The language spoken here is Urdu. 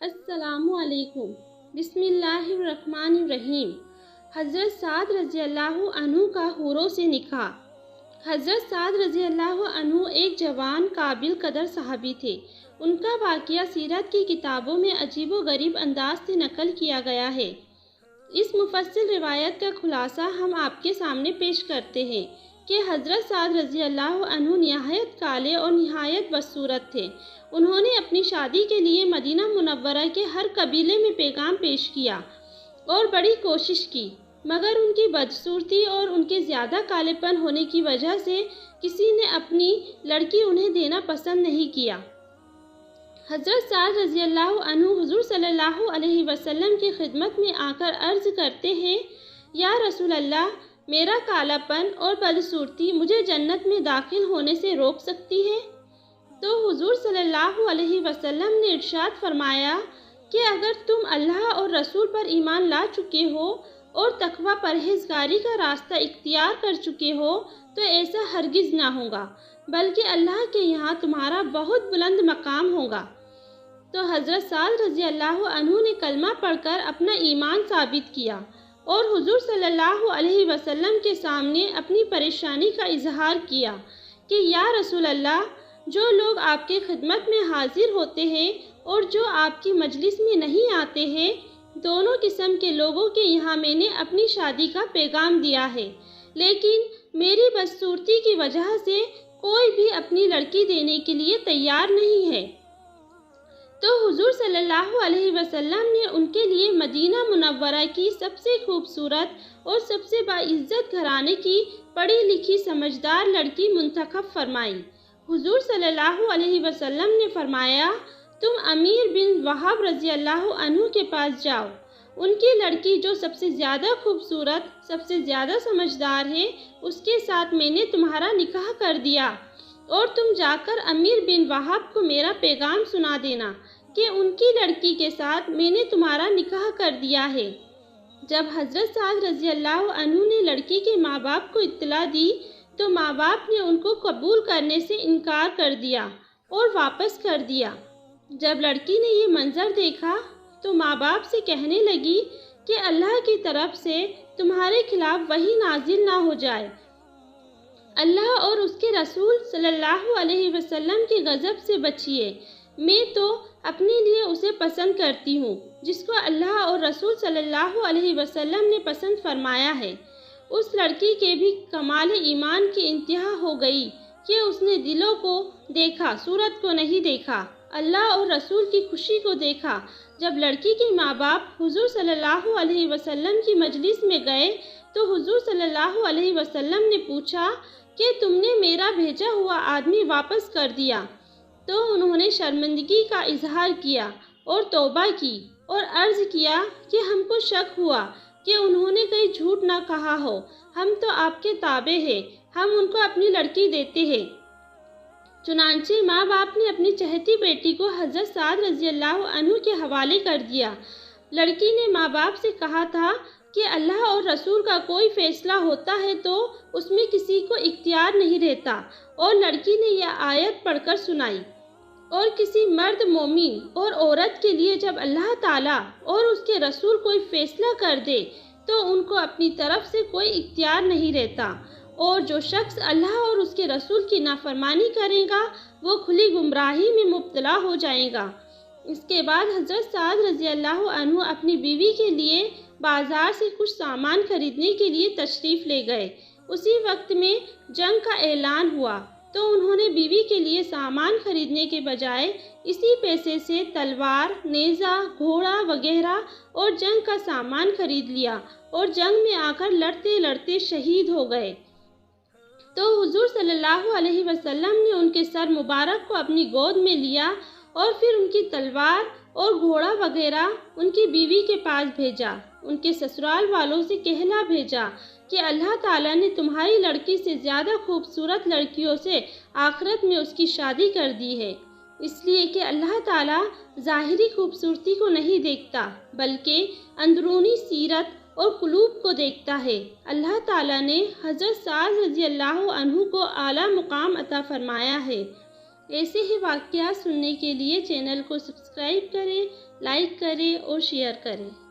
السلام علیکم۔ بسم اللہ الرحمن الرحیم۔ حضرت سعد رضی اللہ عنہ کا حوروں سے نکاح۔ حضرت سعد رضی اللہ عنہ ایک جوان قابل قدر صحابی تھے۔ ان کا واقعہ سیرت کی کتابوں میں عجیب و غریب انداز سے نقل کیا گیا ہے۔ اس مفصل روایت کا خلاصہ ہم آپ کے سامنے پیش کرتے ہیں کہ حضرت سعد رضی اللہ عنہ نہایت کالے اور نہایت بدصورت تھے۔ انہوں نے اپنی شادی کے لیے مدینہ منورہ کے ہر قبیلے میں پیغام پیش کیا اور بڑی کوشش کی، مگر ان کی بدصورتی اور ان کے زیادہ کالے پن ہونے کی وجہ سے کسی نے اپنی لڑکی انہیں دینا پسند نہیں کیا۔ حضرت سعد رضی اللہ عنہ حضور صلی اللہ علیہ وسلم کی خدمت میں آ کر عرض کرتے ہیں، یا رسول اللہ، میرا کالا پن اور بدصورتی مجھے جنت میں داخل ہونے سے روک سکتی ہے؟ تو حضور صلی اللہ علیہ وسلم نے ارشاد فرمایا کہ اگر تم اللہ اور رسول پر ایمان لا چکے ہو اور تقوی پرہیزگاری کا راستہ اختیار کر چکے ہو تو ایسا ہرگز نہ ہوگا، بلکہ اللہ کے یہاں تمہارا بہت بلند مقام ہوگا۔ تو حضرت سعد رضی اللہ عنہ نے کلمہ پڑھ کر اپنا ایمان ثابت کیا اور حضور صلی اللہ علیہ وسلم کے سامنے اپنی پریشانی کا اظہار کیا کہ یا رسول اللہ، جو لوگ آپ کے خدمت میں حاضر ہوتے ہیں اور جو آپ کی مجلس میں نہیں آتے ہیں، دونوں قسم کے لوگوں کے یہاں میں نے اپنی شادی کا پیغام دیا ہے، لیکن میری بدصورتی کی وجہ سے کوئی بھی اپنی لڑکی دینے کے لیے تیار نہیں ہے۔ تو حضور صلی اللہ علیہ وسلم نے ان کے لیے مدینہ منورہ کی سب سے خوبصورت اور سب سے باعزت گھرانے کی پڑھی لکھی سمجھدار لڑکی منتخب فرمائی۔ حضور صلی اللہ علیہ وسلم نے فرمایا، تم امیر بن وہب رضی اللہ عنہ کے پاس جاؤ، ان کی لڑکی جو سب سے زیادہ خوبصورت، سب سے زیادہ سمجھدار ہے، اس کے ساتھ میں نے تمہارا نکاح کر دیا، اور تم جا کر امیر بن وہب کو میرا پیغام سنا دینا کہ ان کی لڑکی کے ساتھ میں نے تمہارا نکاح کر دیا ہے۔ جب حضرت سعد رضی اللہ عنہ نے لڑکی کے ماں باپ کو اطلاع دی تو ماں باپ نے ان کو قبول کرنے سے انکار کر دیا اور واپس کر دیا۔ جب لڑکی نے یہ منظر دیکھا تو ماں باپ سے کہنے لگی کہ اللہ کی طرف سے تمہارے خلاف وحی نازل نہ ہو جائے، اللہ اور اس کے رسول صلی اللہ علیہ وسلم کے غضب سے بچیے، میں تو اپنے لیے اسے پسند کرتی ہوں جس کو اللہ اور رسول صلی اللہ علیہ وسلم نے پسند فرمایا ہے۔ اس لڑکی کے بھی کمال ایمان کی انتہا ہو گئی کہ اس نے دلوں کو دیکھا، صورت کو نہیں دیکھا، اللہ اور رسول کی خوشی کو دیکھا۔ جب لڑکی کے ماں باپ حضور صلی اللہ علیہ وسلم کی مجلس میں گئے تو حضور صلی اللہ علیہ وسلم نے پوچھا کہ تم نے میرا بھیجا ہوا آدمی واپس کر دیا؟ تو انہوں نے شرمندگی کا اظہار کیا اور توبہ کی اور عرض کیا کہ ہم کو شک ہوا کہ انہوں نے کہیں جھوٹ نہ کہا ہو، ہم تو آپ کے تابع ہیں، ہم ان کو اپنی لڑکی دیتے ہیں۔ چنانچہ ماں باپ نے اپنی چہیتی بیٹی کو حضرت سعد رضی اللہ عنہ کے حوالے کر دیا۔ لڑکی نے ماں باپ سے کہا تھا کہ اللہ اور رسول کا کوئی فیصلہ ہوتا ہے تو اس میں کسی کو اختیار نہیں رہتا، اور لڑکی نے یہ آیت پڑھ کر سنائی، اور کسی مرد مومن اور عورت کے لیے جب اللہ تعالیٰ اور اس کے رسول کوئی فیصلہ کر دے تو ان کو اپنی طرف سے کوئی اختیار نہیں رہتا، اور جو شخص اللہ اور اس کے رسول کی نافرمانی کرے گا وہ کھلی گمراہی میں مبتلا ہو جائے گا۔ اس کے بعد حضرت سعد رضی اللہ عنہ اپنی بیوی کے لیے بازار سے کچھ سامان خریدنے کے لیے تشریف لے گئے۔ اسی وقت میں جنگ کا اعلان ہوا تو انہوں نے بیوی کے لیے سامان خریدنے کے بجائے اسی پیسے سے تلوار، نیزہ، گھوڑا وغیرہ اور جنگ کا سامان خرید لیا اور جنگ میں آ کر لڑتے لڑتے شہید ہو گئے۔ تو حضور صلی اللہ علیہ وسلم نے ان کے سر مبارک کو اپنی گود میں لیا اور پھر ان کی تلوار اور گھوڑا وغیرہ ان کی بیوی کے پاس بھیجا۔ ان کے سسرال والوں سے کہلا بھیجا کہ اللہ تعالیٰ نے تمہاری لڑکی سے زیادہ خوبصورت لڑکیوں سے آخرت میں اس کی شادی کر دی ہے، اس لیے کہ اللہ تعالیٰ ظاہری خوبصورتی کو نہیں دیکھتا بلکہ اندرونی سیرت اور قلوب کو دیکھتا ہے۔ اللہ تعالیٰ نے حضرت سعد رضی اللہ عنہ کو اعلیٰ مقام عطا فرمایا ہے۔ ایسے ہی واقعات سننے کے لیے چینل کو سبسکرائب کریں، لائک کریں اور شیئر کریں۔